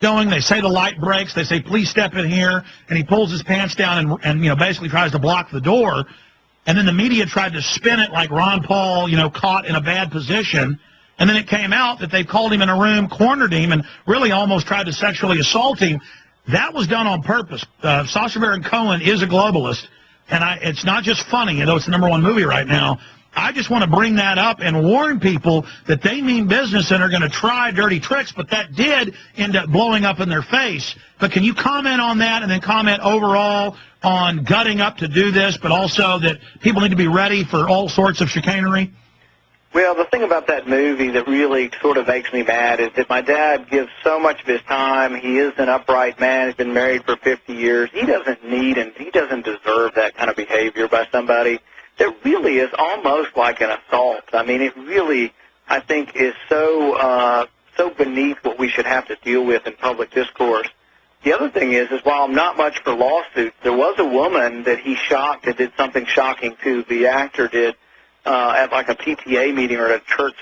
going. They say the light breaks. They say, please step in here. And he pulls his pants down and basically tries to block the door. And then the media tried to spin it like Ron Paul, caught in a bad position. And then it came out that they called him in a room, cornered him, and really almost tried to sexually assault him. That was done on purpose. Sacha Baron Cohen is a globalist, and it's not just funny. It's the #1 movie right now. I just want to bring that up and warn people that they mean business and are going to try dirty tricks, but that did end up blowing up in their face. But can you comment on that and then comment overall on gutting up to do this, but also that people need to be ready for all sorts of chicanery? Well, the thing about that movie that really sort of makes me mad is that my dad gives so much of his time. He is an upright man. He's been married for 50 years. He doesn't need and he doesn't deserve that kind of behavior by somebody that really is almost like an assault. I mean, it really, I think, is so beneath what we should have to deal with in public discourse. The other thing is while I'm not much for lawsuits, there was a woman that he shocked that did something shocking to. The actor did at like a PTA meeting or at a church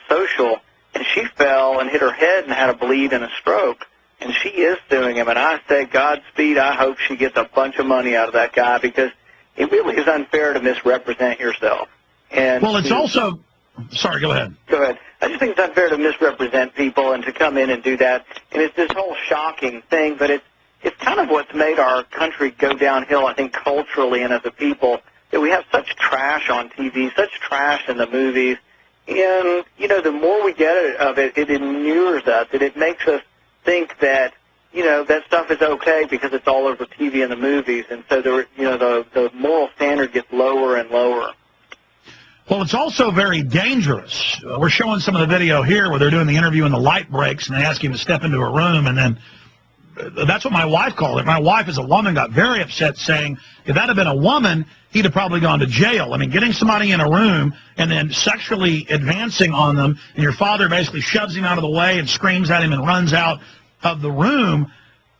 social, and she fell and hit her head and had a bleed and a stroke. And she is suing him, and I say Godspeed. I hope she gets a bunch of money out of that guy because it really is unfair to misrepresent yourself. And well, it's also – sorry, go ahead. Go ahead. I just think it's unfair to misrepresent people and to come in and do that. And it's this whole shocking thing, but it's kind of what's made our country go downhill, I think, culturally and as a people, that we have such trash on TV, such trash in the movies. And, the more we get of it, it inures us, and it makes us think that, that stuff is okay because it's all over TV and the movies. And so, the moral standard gets lower and lower. Well, it's also very dangerous. We're showing some of the video here where they're doing the interview and the light breaks, and they ask him to step into a room, and then that's what my wife called it. My wife, as a woman, got very upset, saying if that had been a woman, he'd have probably gone to jail. I mean, getting somebody in a room and then sexually advancing on them, and your father basically shoves him out of the way and screams at him and runs out of the room.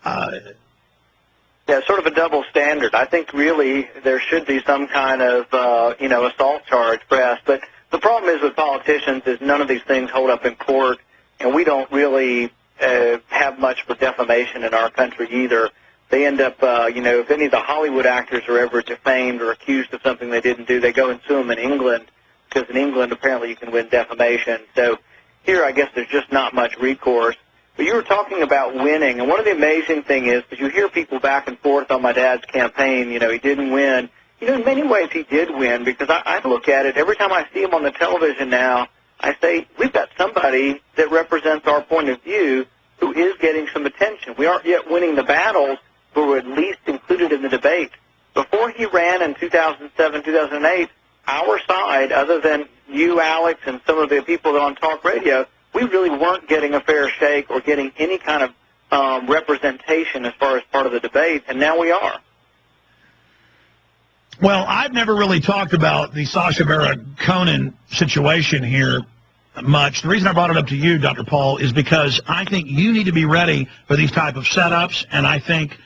Yeah, sort of a double standard. I think really there should be some kind of, assault charge pressed. But the problem is with politicians is none of these things hold up in court, and we don't really have much for defamation in our country either. They end up, if any of the Hollywood actors are ever defamed or accused of something they didn't do, they go and sue them in England, because in England apparently you can win defamation. So here I guess there's just not much recourse. But you were talking about winning, and one of the amazing things is, because you hear people back and forth on my dad's campaign, he didn't win. In many ways he did win, because I look at it, every time I see him on the television now, I say, we've got somebody that represents our point of view who is getting some attention. We aren't yet winning the battles, but we're at least included in the debate. Before he ran in 2007, 2008, our side, other than you, Alex, and some of the people on talk radio, we really weren't getting a fair shake or getting any kind of representation as far as part of the debate, and now we are. Well, I've never really talked about the Sacha Baron Cohen situation here much. The reason I brought it up to you, Dr. Paul, is because I think you need to be ready for these type of setups, and I think,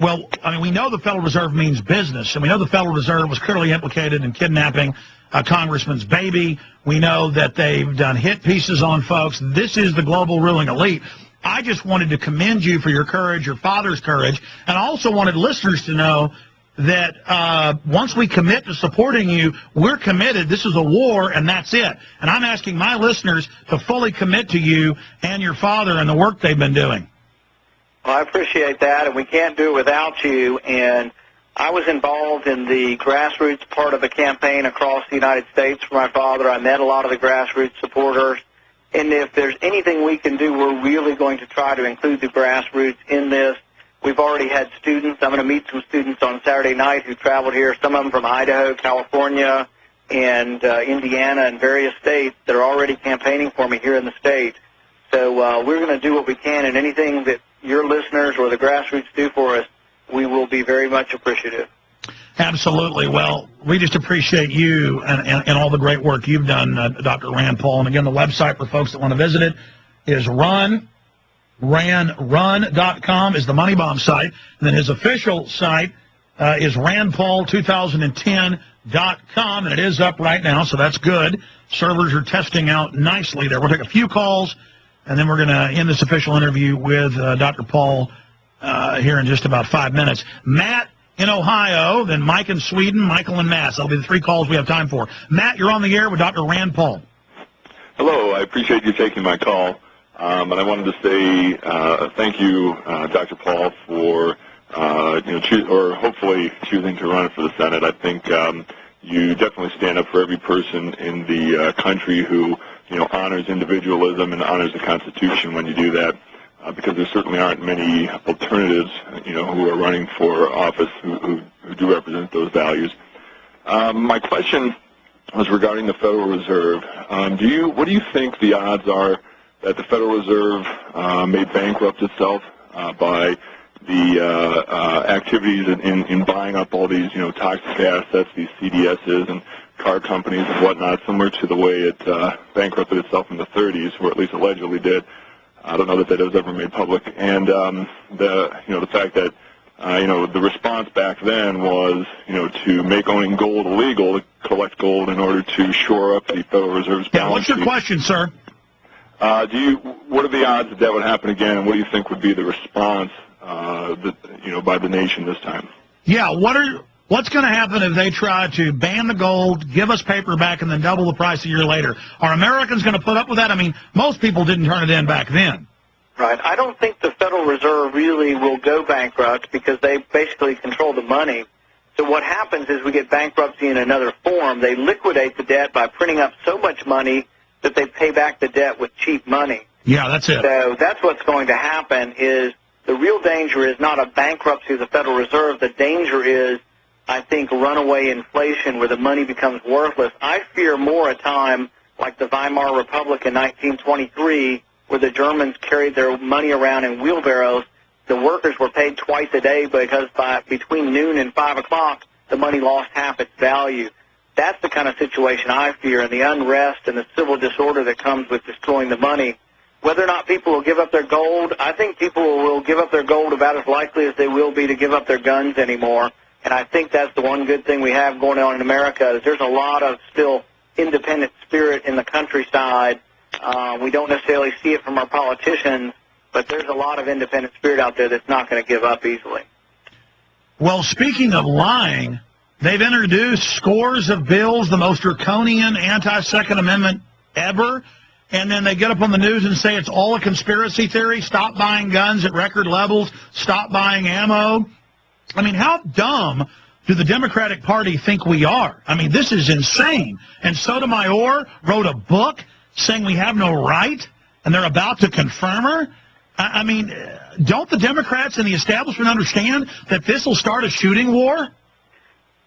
well, we know the Federal Reserve means business, and we know the Federal Reserve was clearly implicated in kidnapping a congressman's baby. We know that they've done hit pieces on folks. This is the global ruling elite. I just wanted to commend you for your courage, your father's courage, and I also wanted listeners to know that once we commit to supporting you, we're committed. This is a war, and that's it. And I'm asking my listeners to fully commit to you and your father and the work they've been doing. Well, I appreciate that, and we can't do it without you. And I was involved in the grassroots part of the campaign across the United States for my father. I met a lot of the grassroots supporters. And if there's anything we can do, we're really going to try to include the grassroots in this. We've already had students. I'm going to meet some students on Saturday night who traveled here, some of them from Idaho, California, and Indiana and various states that are already campaigning for me here in the state. So we're going to do what we can, and anything that your listeners or the grassroots do for us, we will be very much appreciative. Absolutely. Well, we just appreciate you and all the great work you've done, Dr. Rand Paul. And again, the website for folks that want to visit it is run.com is the Money Bomb site. And then his official site is randpaul2010.com, and it is up right now, so that's good. Servers are testing out nicely there. We'll take a few calls and then we're going to end this official interview with Dr. Paul here in just about 5 minutes. Matt in Ohio, then Mike in Sweden, Michael in Mass. That'll be the 3 calls we have time for. Matt, you're on the air with Dr. Rand Paul. Hello, I appreciate you taking my call. And I wanted to say thank you, Dr. Paul, for hopefully choosing to run for the Senate. I think you definitely stand up for every person in the country who honors individualism and honors the Constitution when you do that. Because there certainly aren't many alternatives, who are running for office who do represent those values. My question was regarding the Federal Reserve. What do you think the odds are that the Federal Reserve may bankrupt itself by the activities in buying up all these, toxic assets, these CDSs and car companies and whatnot, similar to the way it bankrupted itself in the 30s, or at least allegedly did? I don't know that was ever made public. And the fact that the response back then was to make owning gold illegal, to collect gold in order to shore up the Federal Reserve's balance sheet. What's your question, sir? What are the odds that would happen again, and what do you think would be the response by the nation this time? Yeah, what's going to happen if they try to ban the gold, give us paper back, and then double the price a year later? Are Americans going to put up with that? I mean, most people didn't turn it in back then. Right. I don't think the Federal Reserve really will go bankrupt because they basically control the money. So what happens is we get bankruptcy in another form. They liquidate the debt by printing up so much money that they pay back the debt with cheap money. Yeah, that's it. So that's what's going to happen. Is the real danger is not a bankruptcy of the Federal Reserve. The danger is, I think, runaway inflation where the money becomes worthless. I fear more a time like the Weimar Republic in 1923 where the Germans carried their money around in wheelbarrows. The workers were paid twice a day because between noon and 5 o'clock, the money lost half its value. That's the kind of situation I fear, and the unrest and the civil disorder that comes with destroying the money. Whether or not people will give up their gold, I think people will give up their gold about as likely as they will be to give up their guns anymore. And I think that's the one good thing we have going on in America is there's a lot of still independent spirit in the countryside. We don't necessarily see it from our politicians, but there's a lot of independent spirit out there that's not going to give up easily. Well, speaking of lying, they've introduced scores of bills, the most draconian anti-Second Amendment ever, and then they get up on the news and say it's all a conspiracy theory, stop buying guns at record levels, stop buying ammo. I mean, how dumb do the Democratic Party think we are? I mean, this is insane. And Sotomayor wrote a book saying we have no right, and they're about to confirm her. I mean, don't the Democrats and the establishment understand that this will start a shooting war?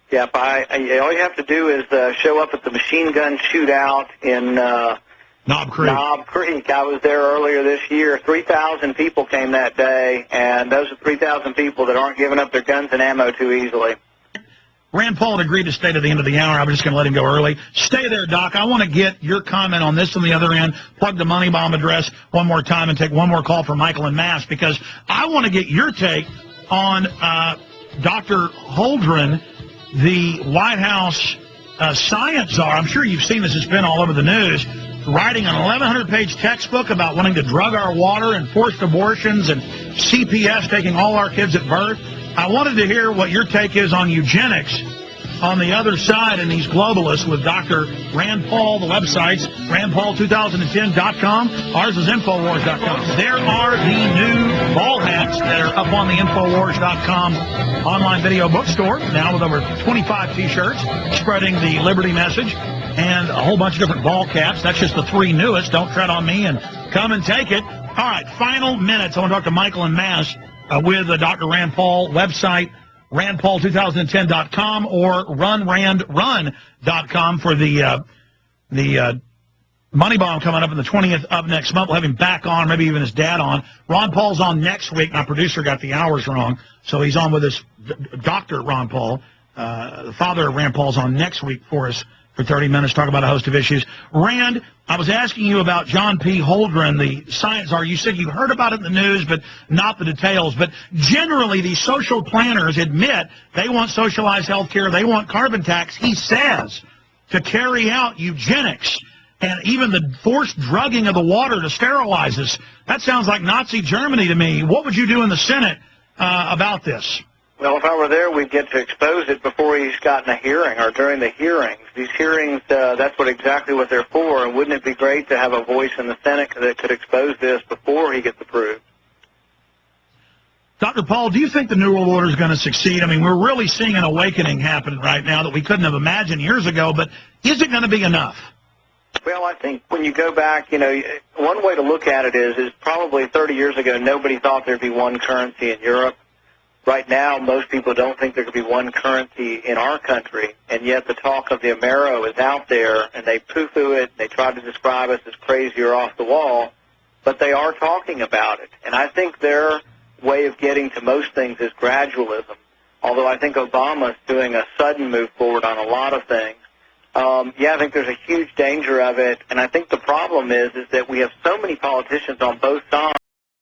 Yep, all you have to do is show up at the machine gun shootout in Knob Creek. Knob Creek. I was there earlier this year. 3,000 people came that day, and those are 3,000 people that aren't giving up their guns and ammo too easily. Rand Paul had agreed to stay to the end of the hour. I was just going to let him go early. Stay there, Doc. I want to get your comment on this on the other end. Plug the Money Bomb address one more time and take one more call from Michael in Mass, because I want to get your take on Dr. Holdren, the White House science czar. I'm sure you've seen this. It's been all over the news. Writing an 1,100-page textbook about wanting to drug our water and forced abortions and CPS taking all our kids at birth. I wanted to hear what your take is on eugenics on the other side and these globalists with Dr. Rand Paul. The website's randpaul2010.com. Ours is Infowars.com. There are the new ball hats that are up on the Infowars.com online video bookstore, now with over 25 T-shirts spreading the liberty message and a whole bunch of different ball caps. That's just the 3 newest. Don't tread on me and come and take it. All right, final minutes. I want to talk to Michael in Mass with Dr. Rand Paul. Website, randpaul2010.com or runrandrun.com for the Money Bomb coming up on the 20th of next month. We'll have him back on, maybe even his dad on. Ron Paul's on next week. My producer got the hours wrong, so he's on with us. Dr. Ron Paul, the father of Rand Paul's on next week for us for 30 minutes, talk about a host of issues. Rand, I was asking you about John P. Holdren, the science czar. You said you heard about it in the news, but not the details. But generally, these social planners admit they want socialized health care. They want carbon tax, he says, to carry out eugenics. and even the forced drugging of the water to sterilize us. That sounds like Nazi Germany to me. What would you do in the Senate about this? Well, if I were there, we'd get to expose it before he's gotten a hearing or during the hearings. These hearings, that's exactly what they're for, and wouldn't it be great to have a voice in the Senate that could expose this before he gets approved? Dr. Paul, do you think the New World Order is going to succeed? I mean, we're really seeing an awakening happen right now that we couldn't have imagined years ago, but is it going to be enough? Well, I think when you go back, one way to look at it is probably 30 years ago, nobody thought there'd be one currency in Europe. Right now, most people don't think there could be one currency in our country, and yet the talk of the Amero is out there, and they poo-poo it. They try to describe us as crazy or off the wall, but they are talking about it. And I think their way of getting to most things is gradualism, although I think Obama's doing a sudden move forward on a lot of things. I think there's a huge danger of it, and I think the problem is that we have so many politicians on both sides